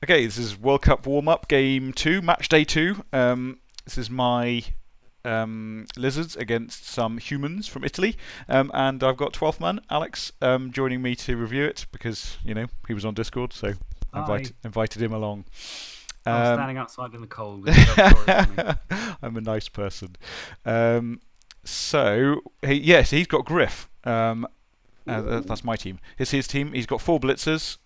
Okay, this is World Cup warm-up, game 2, match day 2. This is my lizards against some humans from Italy, and I've got 12th man, Alex, joining me to review it because, he was on Discord, so I Hi. invited him along. I was Um, standing outside in the cold and you felt sorry for me. I'm a nice person. Yes, he's got Griff. That's my team. It's his team. He's got 4 blitzers,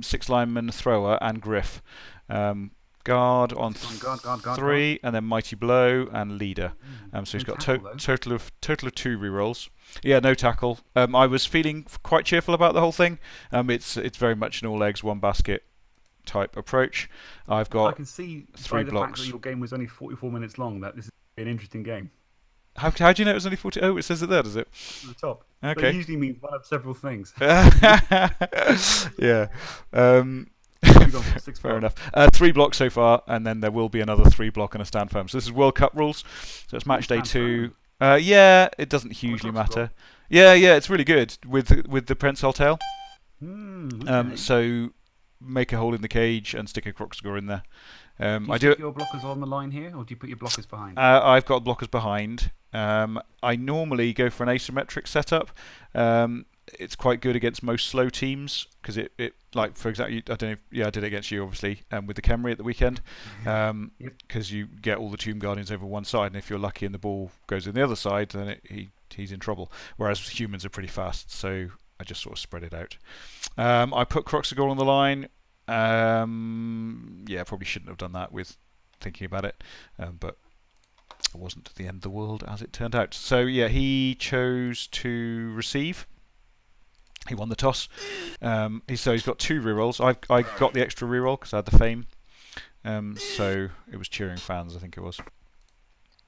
6 linemen, thrower, and Griff. Guard on What's on guard, guard, guard, guard? 3, and then mighty blow and leader. So No he's got tackle, though. total of 2 rerolls. Yeah, no tackle. I was feeling quite cheerful about the whole thing. It's very much an all eggs one basket type approach. I've I got can see 3 by the fact that blocks. your game was only 44 minutes long that this is an interesting game. How do you know it was only 40? Oh, it says it there, does it? At the top. But it Okay. usually means one of several things. Yeah. Um, You've gone for 6 Fair blocks. enough. 3 blocks so far, and then there will be another 3 block and a stand firm. So this is World Cup rules. So it's match day Stand 2. firm. Yeah, it doesn't On the hugely cross matter. Yeah, it's really good with the prehensile tail. Okay. So make a hole in the cage and stick a croc score in there. Do you I do stick it. your blockers on the line here, or do you put your blockers behind? I've got blockers behind. I normally go for an asymmetric setup. It's quite good against most slow teams because it like for example, I don't know. Yeah, I did it against you obviously with the Khemri at the weekend Yep. because you get all the Tomb Guardians over one side, and if you're lucky and the ball goes in the other side, then he's in trouble. Whereas humans are pretty fast, so I just sort of spread it out. I put Croxagore on the line. Yeah, probably shouldn't have done that with thinking about it, but it wasn't the end of the world as it turned out. So yeah, he chose to receive. He won the toss. He's got 2 rerolls. I got the extra reroll because I had the fame. So it was cheering fans, I think it was.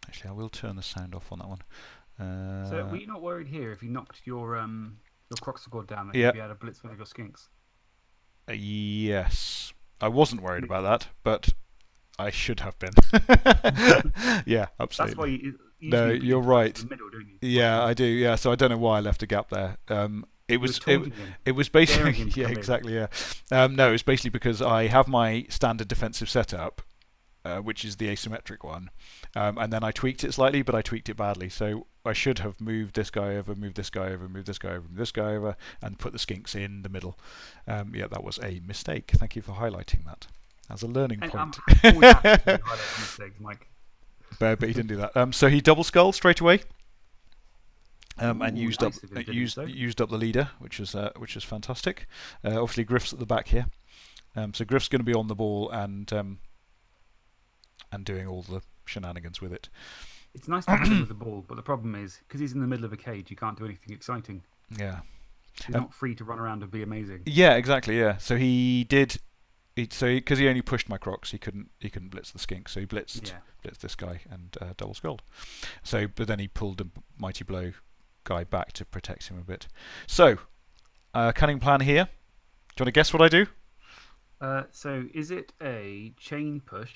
Actually, I will turn the sound off on that one. So were you not worried here if you knocked your Croxagore down that Yeah. you'd be able to blitz one of your skinks? Yes, I wasn't worried about that, but I should have been. Yeah, absolutely. That's why you No, usually you're put right. it in the middle, don't you? Yeah, I do. Yeah, so I don't know why I left a gap there. It You were was taunting him, it was daring basically him to yeah, come in. exactly, yeah. No, it's basically because I have my standard defensive setup, which is the asymmetric one, and then I tweaked it slightly, but I tweaked it badly. So I should have moved this guy over, moved this guy over, moved this guy over, moved this guy over, and put the skinks in the middle. Yeah, that was a mistake. Thank you for highlighting that as a learning And point. I'm always happy to highlight mistakes, Mike. But he didn't do that. So he double skulled straight away. And Ooh, used nice of him to do so. up the leader, which is fantastic. Obviously, Griff's at the back here, so Griff's going to be on the ball and doing all the shenanigans with it. It's nice to have him with the ball, but the problem is, because he's in the middle of a cage, you can't do anything exciting. Yeah, He's not free to run around and be amazing. yeah, exactly. Yeah, so he did. Because he only pushed my crocs, he couldn't blitz the skink. So he blitzed this guy and double skulled. So, but then he pulled a mighty blow guy back to protect him a bit. So, cunning plan here. Do you want to guess what I do? So, is it a chain push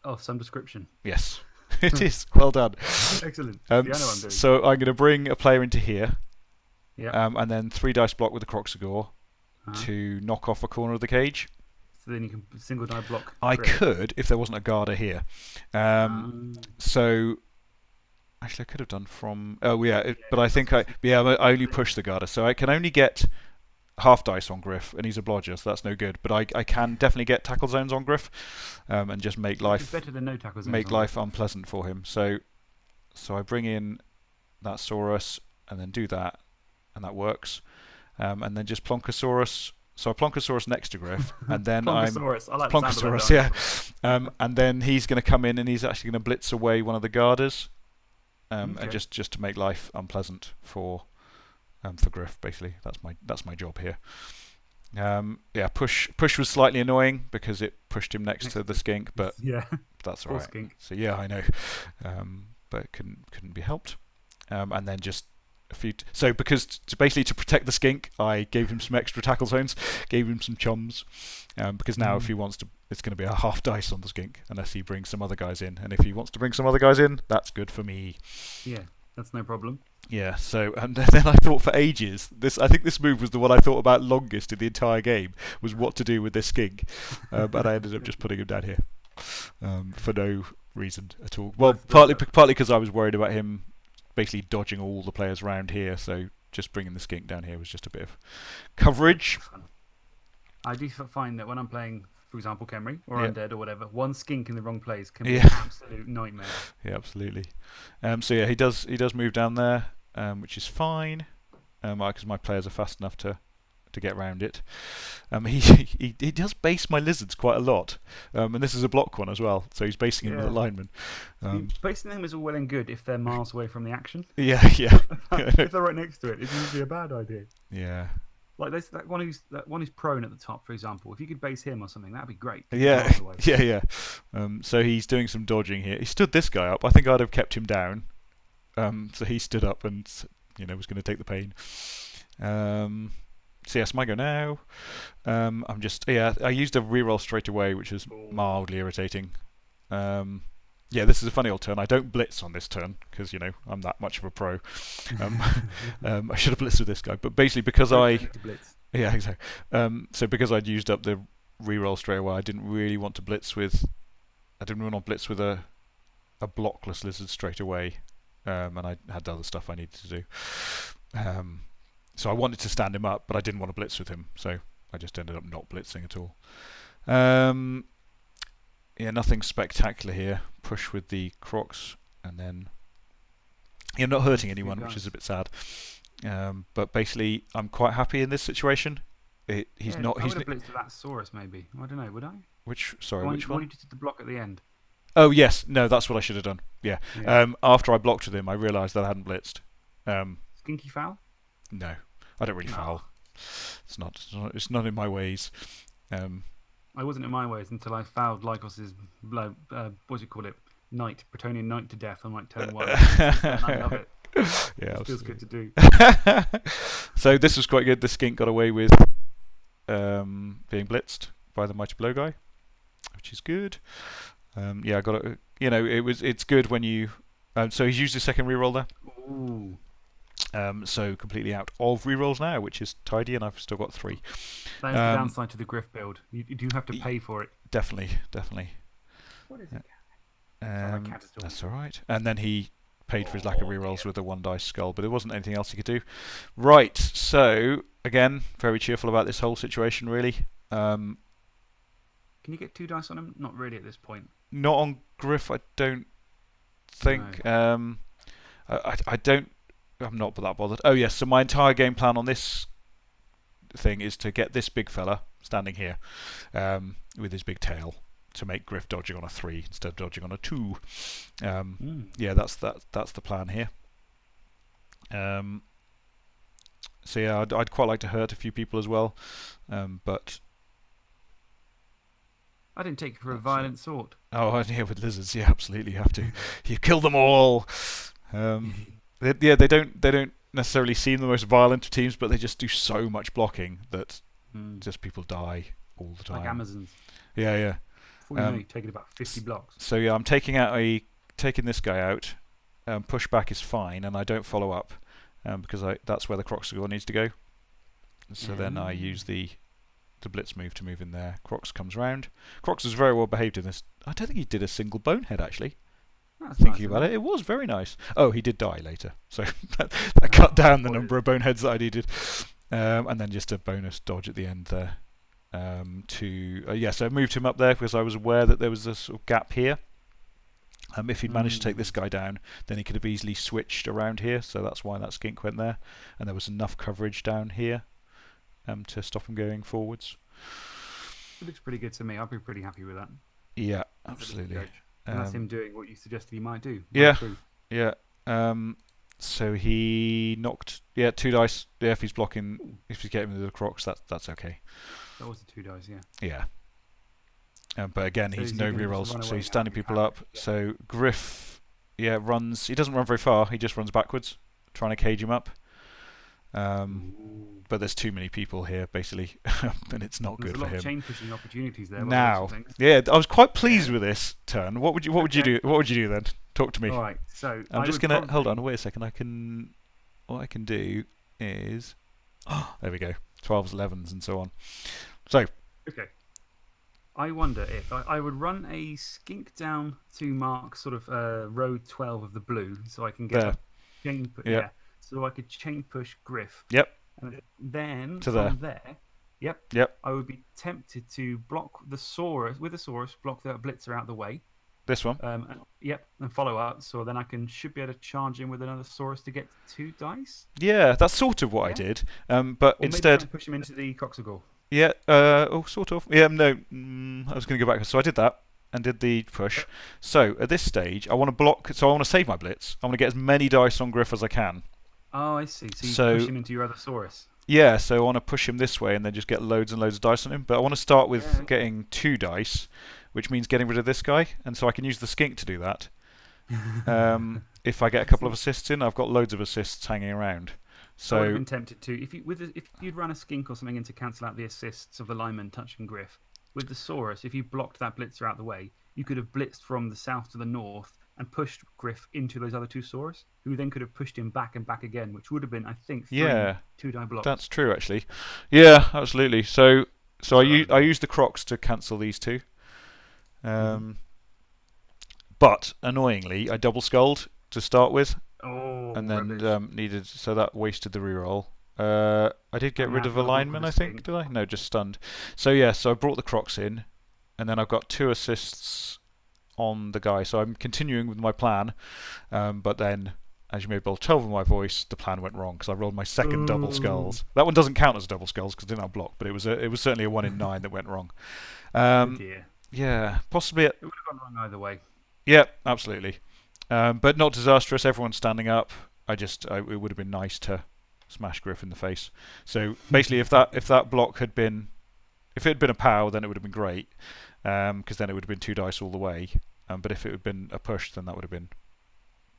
of some description? Yes, it is. Well done. Excellent. See, I know what I'm doing. So I'm going to bring a player into here, Yeah. and then 3 dice block with the Croxagore to knock off a corner of the cage. So then you can single die block. I Griff. could if there wasn't a Garda here. So actually, I could have done from. Oh yeah, but I think I only push the Garda, so I can only get half dice on Griff, and he's a blodger, so that's no good. But I can definitely get tackle zones on Griff, and just make It's life better than no tackles. unpleasant for him. So I bring in that Saurus and then do that, and that works. And then just Plonkosaurus. So I Plonkosaurus next to Griff, and then Plonkosaurus. I like the sound of that Plonkosaurus, yeah. dinosaur. And then he's going to come in and he's actually going to blitz away one of the Garters, and Okay. just to make life unpleasant for Griff. Basically, that's my job here. Yeah, push was slightly annoying because it pushed him next to the skink, but Yeah. that's all Poor right. skink. So yeah, I know, but it couldn't be helped. And then just a few. So because basically to protect the skink, I gave him some extra tackle zones, gave him some chums, because now if he wants to, it's going to be a half dice on the skink unless he brings some other guys in. And if he wants to bring some other guys in, that's good for me. Yeah, that's no problem. Yeah, so and then I thought for ages. I think this move was the one I thought about longest in the entire game. Was what to do with this skink, but I ended up just putting him down here for no reason at all. Well, partly because I was worried about him basically dodging all the players around here. So just bringing the skink down here was just a bit of coverage. I do find that when I'm playing, for example, Khemri or Undead or whatever, one skink in the wrong place can be an absolute nightmare. Yeah, absolutely. So yeah, he does move down there, which is fine, because my players are fast enough to get around it. He does base my lizards quite a lot, and this is a block one as well, so he's basing him with a lineman. Basing them is all well and good if they're miles away from the action. Yeah. If they're right next to it, it's usually a bad idea. Yeah. Like that one who's prone at the top, for example. If you could base him or something, that'd be great. Yeah. So he's doing some dodging here. He stood this guy up. I think I'd have kept him down. So he stood up and was going to take the pain. So yes, my go now. I used a reroll straight away, which is mildly irritating. This is a funny old turn. I don't blitz on this turn because I'm that much of a pro. I should have blitzed with this guy, but basically because exactly. So because I'd used up the reroll straight away, I didn't really want to blitz with. I didn't want to blitz with a blockless lizard straight away, and I had other stuff I needed to do. So I wanted to stand him up, but I didn't want to blitz with him, so I just ended up not blitzing at all. Nothing spectacular here. Push with the Crocs, and then you're not hurting anyone, which is a bit sad. But basically, I'm quite happy in this situation. He's not. I would have blitzed with that Saurus, maybe. I don't know. Would I? Which one? Which one? You did the block at the end. Oh yes, no, that's what I should have done. Yeah. After I blocked with him, I realised that I hadn't blitzed. Skinky foul? No, I don't really foul. It's not in my ways. I wasn't in my ways until I fouled Lycos's what do you call it? Knight, Bretonian Knight to death on like turn 1. I love it. Yeah, it feels good to do. So this was quite good. The skink got away with being blitzed by the Mighty Blow guy, which is good. I got it. It's good when you. So he's used his second reroll there. Ooh. So completely out of rerolls now, which is tidy, and I've still got 3. That is the downside to the Griff build. You do have to pay for it. Definitely. What is it? That's all right. And then he paid for his lack of rerolls with a 1-dice skull, but there wasn't anything else he could do. Right. So again, very cheerful about this whole situation, really. Can you get 2 dice on him? Not really at this point. Not on Griff, I don't think. No. I don't. I'm not that bothered. Oh yes, so my entire game plan on this thing is to get this big fella standing here with his big tail to make Griff dodging on a 3 instead of dodging on a 2. Yeah, that's the plan here. So yeah, I'd quite like to hurt a few people as well, but I didn't take you for a violent sort. Oh, yeah, with lizards, yeah, absolutely, you have to. You kill them all. They don't necessarily seem the most violent of teams, but they just do so much blocking that just people die all the time. Like Amazons. Yeah. Before you know, you're taking about 50 blocks. So yeah, I'm taking this guy out. Push back is fine, and I don't follow up because that's where the Crocs needs to go. So then I use the blitz move to move in there. Crocs comes round. Crocs was very well behaved in this. I don't think he did a single bonehead actually. Thinking about it was very nice. Oh, he did die later, so that cut down the number of boneheads that I needed. And then just a bonus dodge at the end there. So I moved him up there because I was aware that there was a sort of gap here. If he'd managed to take this guy down, then he could have easily switched around here. So that's why that skink went there, and there was enough coverage down here to stop him going forwards. It looks pretty good to me. I'd be pretty happy with that. Yeah, absolutely. And that's him doing what you suggested he might do. Yeah. So he knocked 2 dice. Yeah, if he's blocking, if he's getting the Crocs, that's okay. That was the 2 dice, yeah. Yeah. But again, he's no rerolls, so he's standing people up. Yeah. So Griff, runs. He doesn't run very far. He just runs backwards, trying to cage him up. But there's too many people here, basically, and it's not good for him. There's a lot of chain pushing opportunities there. Now, yeah, I was quite pleased with this turn. What would you do? What would you do then? Talk to me. All right, so I'm just gonna hold on. Wait a second. I can what I can do is, there we go, 12s, 11s, and so on. So Okay. I wonder if I would run a skink down to mark sort of row 12 of the blue, so I can get there, a chain. yep, Yeah, so I could chain push Griff, yep, and then to there, from there, yep, yep. I would be tempted to block the Saurus with the Saurus, block the Blitzer out the way. This one. Yep, and follow up. So then I should be able to charge in with another Saurus to get 2 dice. Yeah, that's sort of what I Yeah, did. But or maybe try instead, and push him into the Coxagall. yeah, sort of. Yeah, no, I was going to go back. So I did that and did the push. Yep. So at this stage, I want to block. So I want to save my blitz. I want to get as many dice on Griff as I can. Oh, I see. So you So push him into your other Saurus. yeah, so I want to push him this way and then just get loads and loads of dice on him. But I want to start with Yeah. getting 2 dice, which means getting rid of this guy, and so I can use the skink to do that. If I get a couple of assists in, I've got loads of assists hanging around. I would have So been tempted to if you'd run a skink or something in to cancel out the assists of the lineman touching Griff. With the Saurus, if you blocked that blitzer out the way, you could have blitzed from the south to the north and pushed Griff into those other 2 Saurus, who then could have pushed him back and back again, which would have been, I think, 3 yeah, 2-die blocks. that's true actually. Yeah, absolutely. So I use the Crocs to cancel these 2. But annoyingly, I double skulled to start with, Oh, and then rubbish. so that wasted the reroll. I did get And rid now of you've a got to block lineman, with I a think, skink. did I? No, just stunned. So yeah, so I brought the Crocs in, and then I've got 2 assists on the guy. So I'm continuing with my plan, but then, as you may be able to tell from my voice, the plan went wrong because I rolled my second double skulls. That one doesn't count as double skulls because I didn't have block, but it was certainly a 1 in 9 that went wrong. Oh dear. Yeah, possibly. It would have gone wrong either way. Yeah, absolutely. But not disastrous. Everyone's standing up. It would have been nice to smash Griff in the face. So basically, if that block had been, if it had been a POW, then it would have been great, because then it would have been 2 dice all the way. But if it had been a push, then that would have been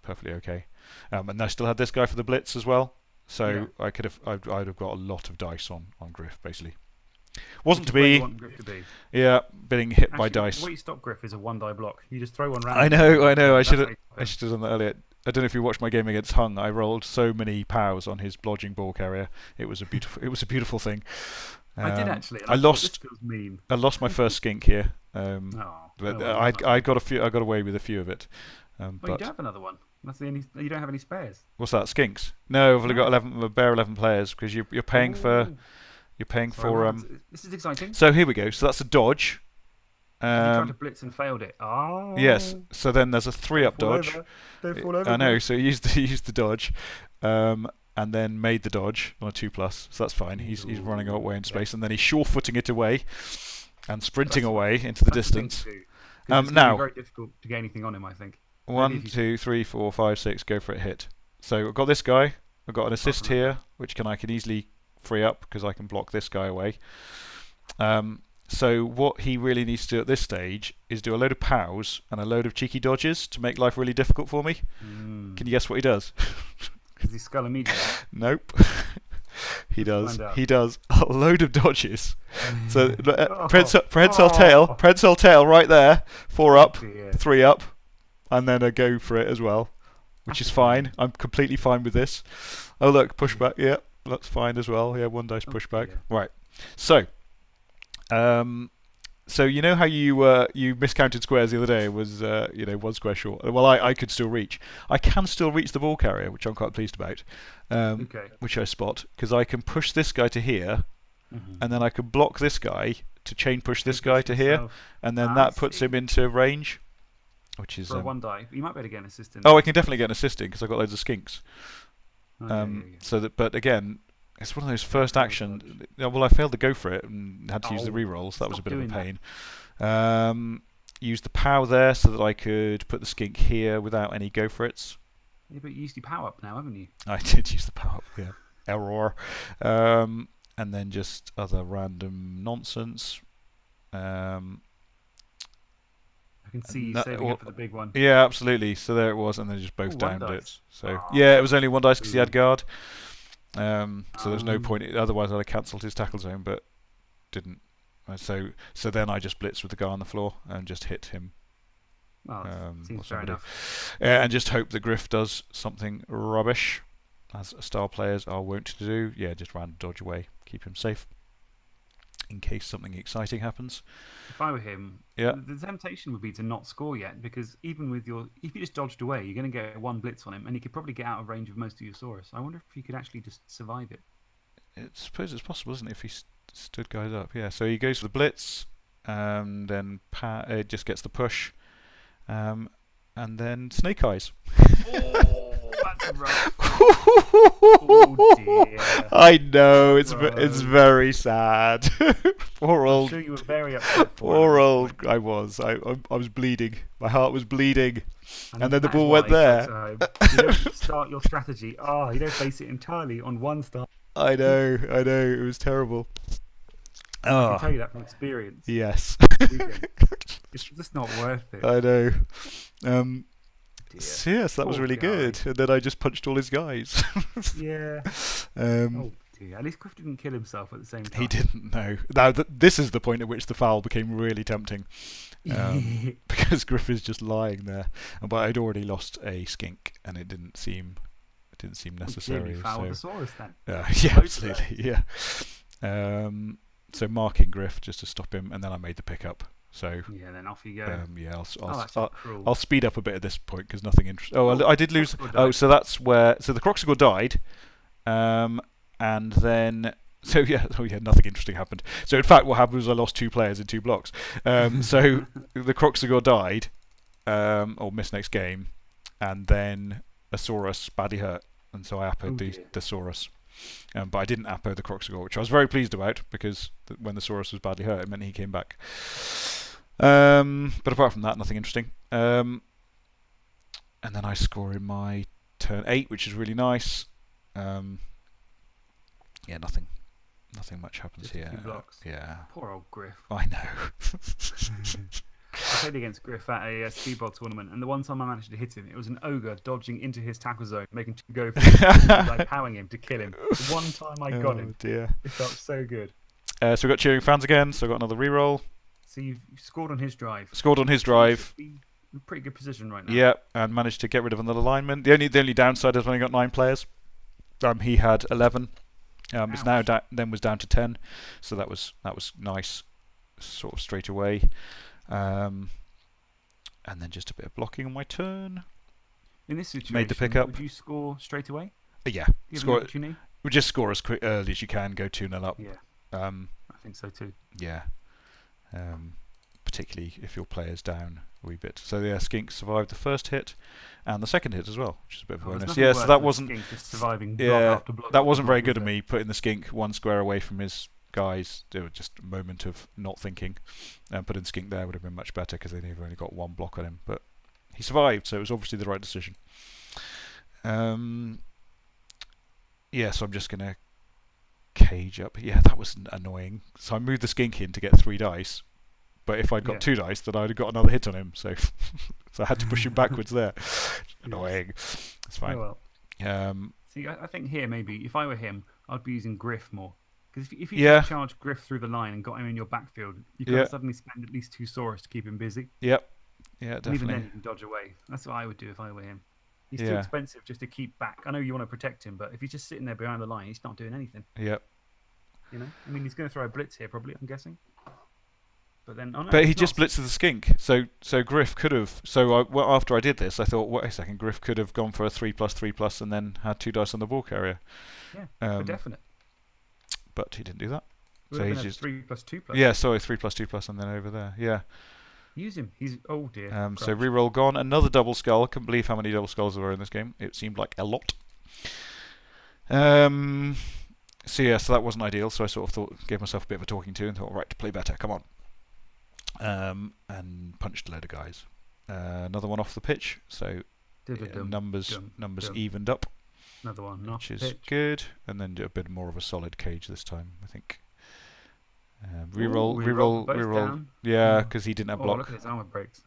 perfectly okay. And I still had this guy for the blitz as well. So yeah. I'd have got a lot of dice on Griff basically. Wasn't to be. You want Griff to be. Yeah, being hit by Actually, dice. The way you stop Griff is a 1-die block. You just throw one round. I know. I should have done that earlier. I don't know if you watched my game against Hung. I rolled so many POWs on his blodging ball carrier. It was a beautiful thing. I did actually. I lost. This feels mean. I lost my first skink here. But I got away with a few of it. Well, you don't have another one. That's the only. You don't have any spares. What's that? Skinks? No, I've only got 11. A bare 11 players because you're paying for. You're paying for. This is exciting. So here we go. So that's a dodge. You tried to blitz and failed it. Oh. Yes. So then there's a 3-up dodge. Don't fall over. I know. So he used the dodge, and then made the dodge on a 2+. So that's fine. He's running away in space, and then he's sure-footing it away, and sprinting away into the distance. It's now very difficult to get anything on him. I think. 1, 2, 3, 4, 5, 6. Go for it. Hit. So I've got this guy. I've got an assist here, which I can easily free up because I can block this guy away. So what he really needs to do at this stage is do a load of POWs and a load of cheeky dodges to make life really difficult for me. Can you guess what he does? Does he skull immediately? Nope. He does a load of dodges. So prehensile tail right there, 4 up, 3 up, and then a go for it as well, which is fine. I'm completely fine with this. Oh look, pushback. Yeah, that's fine as well. Yeah, 1 dice pushback. Right. So, so you know how you miscounted squares the other day? It was 1 square short. Well, I could still reach. I can still reach the ball carrier, which I'm quite pleased about. Which I spot because I can push this guy to here, and then I can block this guy to chain push this guy to here, and then that puts him into range. Which is for a 1 die. You might be able to get an assistant. Oh, I can definitely get an assisting because I've got loads of skinks. Yeah. So that, but again, it's one of those first action. Well, I failed to go for it and had to use the rerolls. That was a bit of a pain. Used the POW there so that I could put the skink here without any go for it's. Yeah, but you used your POW up now, haven't you? I did use the POW up. Yeah, error. And then just other random nonsense. I can see you saving up for the big one. Yeah, absolutely. So there it was, and then just both downed it. So yeah, it was only 1 dice because he had guard. So there's no point. Otherwise, I'd have cancelled his tackle zone, but didn't. So then I just blitzed with the guy on the floor and just hit him. Seems fair enough. And just hope that Griff does something rubbish. as star players are wont to do. Yeah, just random dodge away, keep him safe in case something exciting happens. If I were him, Yeah. the temptation would be to not score yet, because even with if you just dodged away, you're going to get one blitz on him, and he could probably get out of range of most of your Saurus. I wonder if he could actually just survive it. I suppose it's possible, isn't it, if he stood guys up? Yeah, so he goes for the blitz, then it just gets the push, and then Snake Eyes. Oh, that's rough. Oh dear. I know, it's very sad. Poor I'm old. sure you were very upset. Poor old. I was. I was bleeding. My heart was bleeding. And then the that's ball why went there. You don't start your strategy. You don't base it entirely on one start. I know. It was terrible. I can tell you that from experience. Yes. It's just not worth it. I know. Dear. Yes, that was Poor really guy. good. And then I just punched all his guys. Yeah. Um, Oh dear. At least Griff didn't kill himself at the same time. He didn't know. Now, this is the point at which the foul became really tempting. Because Griff is just lying there. But I'd already lost a skink, and it didn't seem necessary. You fouled the Saurus then. Yeah, absolutely. Yeah. So marking Griff just to stop him, and then I made the pickup. So yeah, then off you go. yeah, that's so cruel. I'll speed up a bit at this point because nothing interesting. I did lose. Croxagore So that's where. So the Croxagore died, and then. So yeah, nothing interesting happened. So in fact, what happened was I lost 2 players in 2 blocks. So the Croxagore died, or missed next game, and then a Saurus badly hurt, and so I appoed the Saurus. But I didn't appo the Croxagore, which I was very pleased about because when the Saurus was badly hurt, it meant he came back. But apart from that, nothing interesting. And then I score in my turn 8, which is really nice. Yeah, nothing much happens Just here. a few blocks. Yeah. Poor old Griff. I know. I played against Griff at a speedball tournament, and the one time I managed to hit him, it was an ogre dodging into his tackle zone, making 2 go for him, like powering him to kill him. The one time I got him, Dear. it felt so good. So we got cheering fans again. So I got another reroll. So you've scored on his drive. Scored on his drive. In a pretty good position right now. Yeah, and managed to get rid of another lineman. The only downside is I've only got 9 players. He had 11. It's now then was down to 10. So that was nice, sort of straight away. And then just a bit of blocking on my turn. In this situation, Made the pickup. Would you score straight away? Yeah, Score. We just score as early as you can. Go 2-0 up. Yeah. I think so too. Yeah. Particularly if your player's down a wee bit. So yeah, Skink survived the first hit and the second hit as well, which is a bit of a bonus. Yeah, so that wasn't. Skink just surviving block Yeah, after block that wasn't very good of me putting the Skink 1 square away from his guys. It was just a moment of not thinking. Putting Skink there would have been much better because they've only got 1 block on him. But he survived, so it was obviously the right decision. Yeah, so I'm just gonna cage up. Yeah, that was annoying. So I moved the Skink in to get 3 dice. But if I'd got 2 dice, then I'd have got another hit on him. So, so I had to push him backwards there. Annoying. It's fine. Oh, well. See, I think here maybe if I were him, I'd be using Griff more. Because if you just charged Griff through the line and got him in your backfield, you could suddenly spend at least 2 Saurus to keep him busy. Yep. Yeah, definitely. And even then, you can dodge away. That's what I would do if I were him. He's too expensive just to keep back. I know you want to protect him, but if he's just sitting there behind the line, he's not doing anything. Yep. You know, I mean, he's going to throw a blitz here, probably. I'm guessing. But then, but he just blitzed the Skink. So Griff could have. So after I did this, I thought, wait a second, Griff could have gone for a 3+3+, and then had 2 dice on the ball carrier. Yeah, for definite. But he didn't do that. So he's just 3+2+. Yeah, sorry, 3+2+, and then over there. Yeah. Use him. He's dear. So reroll gone. Another double skull. I couldn't believe how many double skulls there were in this game. It seemed like a lot. So yeah, so that wasn't ideal. So I sort of gave myself a bit of a talking to and thought, right, to play better, come on. And punched a load of guys. Another one off the pitch. So numbers evened up. Another one off the pitch. Which is good. And then do a bit more of a solid cage this time, I think. Reroll. Yeah, because he didn't have block. Look at his armor breaks.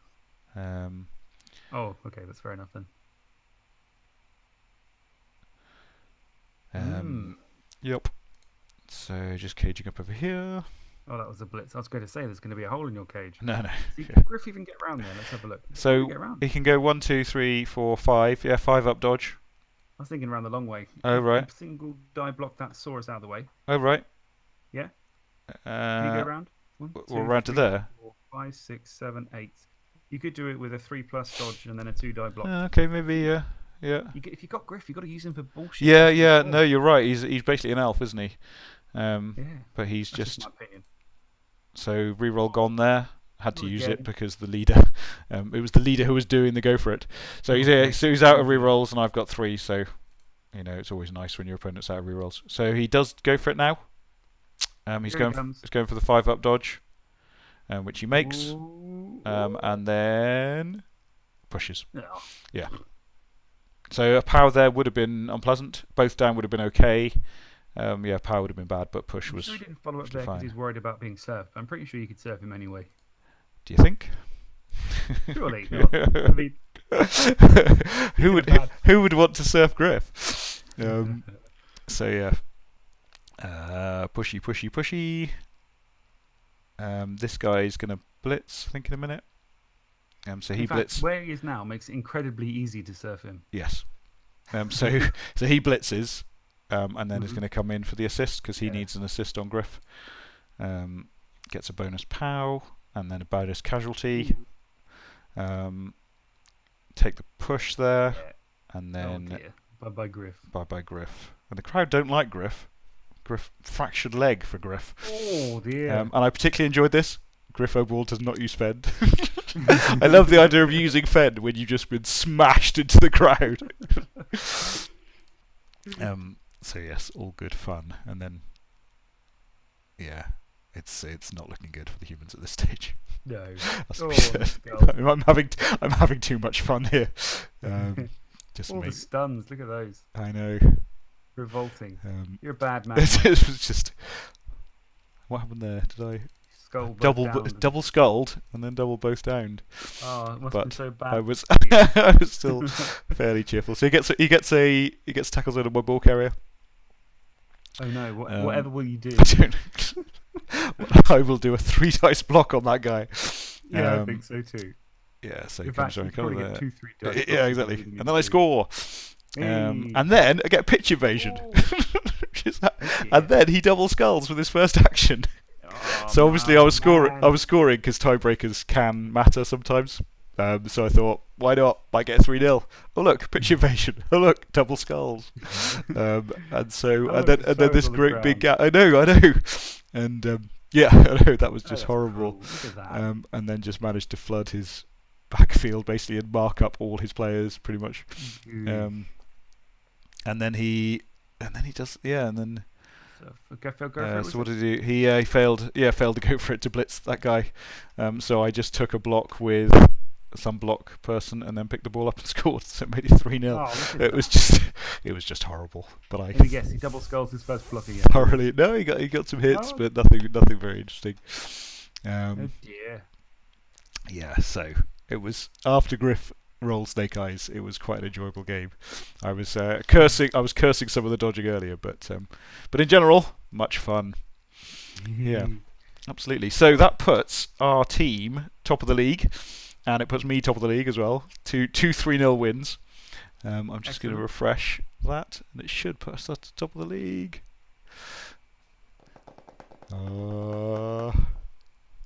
Okay, that's fair enough then. Yep. So just caging up over here. Oh, that was a blitz. I was going to say there's going to be a hole in your cage. No. See, can Griff even get around there? Let's have a look. So he can go 1, 2, 3, 4, 5. Yeah, 5 up dodge. was thinking around the long way. Oh, If right. you single die block that Saurus out of the way, Oh, right. yeah? Can you go Uh, around? One, we're two, around to three, there. 4, 5, 6, 7, 8. You could do it with a 3+ dodge and then a 2 die block. Okay, maybe, yeah. If you got Griff, you got to use him for bullshit. Yeah. No, you're right. He's basically an elf, isn't he? Yeah. But he's That's just just my opinion. so reroll gone there. Had to Not use it again. because the leader. It was the leader who was doing the go for it. So he's out of rerolls, and I've got 3. So it's always nice when your opponent's out of rerolls. So he does go for it now. He's Here he going. comes. He's going for the 5-up dodge, which he makes, Ooh. and then pushes. Oh. Yeah. So a power there would have been unpleasant. Both down would have been okay. Power would have been bad, but push I'm was sure he didn't follow up usually there because fine. he's worried about being surfed. I'm pretty sure you could surf him anyway. Do you think? Surely not. I mean, who would want to surf Griff? So yeah. Pushy. This guy's gonna blitz. I think in a minute. So he in fact, blitz. where he is now makes it incredibly easy to surf him. Yes. So he blitzes, and then is going to come in for the assist because he needs an assist on Griff. Gets a bonus POW and then a bonus casualty. Take the push there, and then bye Griff. Bye Griff. And the crowd don't like Griff. Griff fractured leg for Griff. Oh dear. And I particularly enjoyed this. Griff Oberwald does not use Fend. I love the idea of using Fend when you've just been smashed into the crowd. So yes, all good fun, and then it's not looking good for the humans at this stage. No. I'm having too much fun here. Just all the stuns. Look at those. I know. Revolting. You're a bad man. It was just. What happened there? Did I double skulled and then double both downed? Oh, it must have been so bad. I was still fairly cheerful. So he gets tackles out of my ball carrier. Oh no! Whatever will you do? I will do a 3 dice block on that guy. Yeah, I think so too. Yeah, so he comes around probably get 2, 3 dice. Yeah, exactly. And then I score. And then I get a pitch invasion. And then he double skulls with his first action. So obviously I was scoring because tiebreakers can matter sometimes. So I thought, why not? Might get 3-0. Oh look, pitch invasion. Oh look, double skulls. And then this great big gap. I know. And I know that was just horrible. And then just managed to flood his backfield basically and mark up all his players pretty much. And then he does so what did he do? He failed to go for it to blitz that guy. So I just took a block with some block person and then picked the ball up and scored. So it made it 3-0. It was just horrible. But let me guess, he double skulls his first block again. Thoroughly. No, he got some hits, but nothing very interesting. Oh dear. Yeah, so it was after Griff rolled Snake Eyes. It was quite an enjoyable game. I was cursing some of the dodging earlier, but in general, much fun. Yeah, absolutely. So that puts our team top of the league, and it puts me top of the league as well. 3-0 wins. I'm just going to refresh that, and it should put us at the top of the league.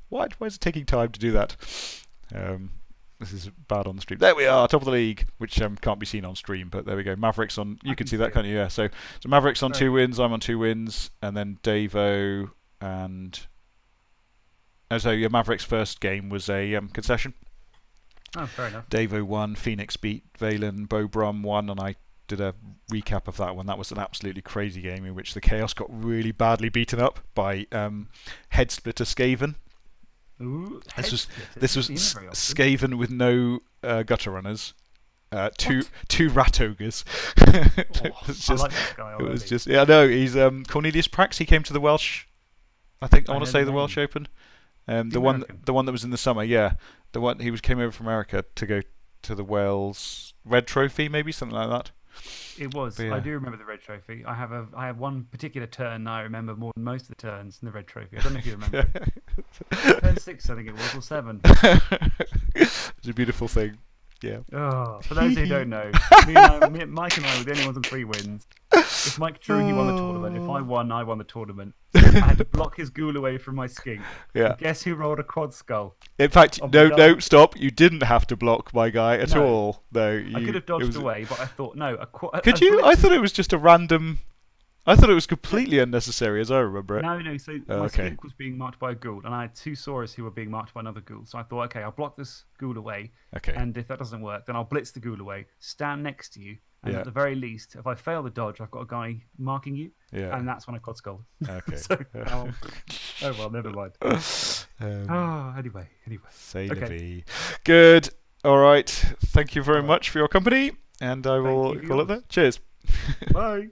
Why is it taking time to do that? This is bad on the stream. There we are, top of the league, which can't be seen on stream, but there we go. Mavericks on. You can see that, can't you? Yeah. So Mavericks on 2 wins. I'm on 2 wins, and then Davo and. Mavericks' first game was a concession. Oh, fair enough. Davo won. Phoenix beat Valen. Bo Brum won, and I did a recap of that one. That was an absolutely crazy game in which the Chaos got really badly beaten up by Head Splitter Skaven. Ooh, this was Skaven with no gutter runners, two rat ogres. It like this guy already. It was just he's Cornelius Prax. He came to the Welsh. I want to say the Welsh Open. The one that was in the summer. Yeah, the one came over from America to go to the Wales Red Trophy, maybe something like that. It was. Yeah. I do remember the Red Trophy. I have one particular turn I remember more than most of the turns in the Red Trophy. I don't know if you remember it. Turn 6, I think it was, or 7. It's a beautiful thing. Yeah. Oh, for those who don't know, Mike and I were the only ones on 3 wins. If Mike drew, he won the tournament. If I won the tournament. I had to block his ghoul away from my skink. Yeah. And guess who rolled a quad skull? In fact, no, stop. You didn't have to block my guy at all. No, I could have dodged away, but I thought, no. Could you? I thought it was just a random... I thought it was completely unnecessary, as I remember it. No. So my skink was being marked by a ghoul, and I had 2 Saurus who were being marked by another ghoul. So I thought, okay, I'll block this ghoul away. Okay. And if that doesn't work, then I'll blitz the ghoul away, stand next to you, and at the very least, if I fail the dodge, I've got a guy marking you. Yeah. And that's when I quad skull. Okay. So, oh well, never mind. Anyway. Say la vie. Good. All right. Thank you very much for your company, and I will call it there. Cheers. Bye.